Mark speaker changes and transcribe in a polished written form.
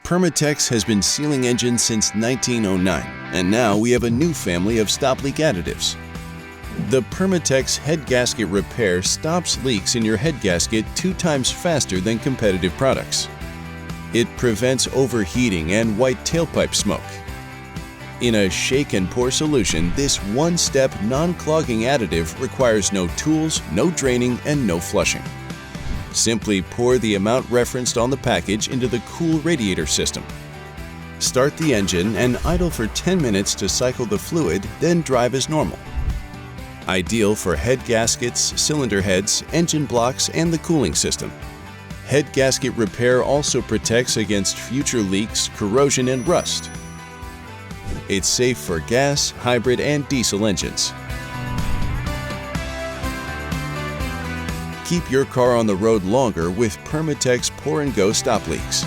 Speaker 1: Permatex has been sealing engines since 1909, and now we have a new family of stop leak additives. The Permatex Head Gasket Repair stops leaks in your head gasket 2 times faster than competitive products. It prevents overheating and white tailpipe smoke. In a shake and pour solution, this one-step non-clogging additive requires no tools, no draining, and no flushing. Simply pour the amount referenced on the package into the cool radiator system. Start the engine and idle for 10 minutes to cycle the fluid, then drive as normal. Ideal for head gaskets, cylinder heads, engine blocks, and the cooling system. Head Gasket Repair also protects against future leaks, corrosion, and rust. It's safe for gas, hybrid, and diesel engines. Keep your car on the road longer with Permatex Pour and Go Stop Leaks.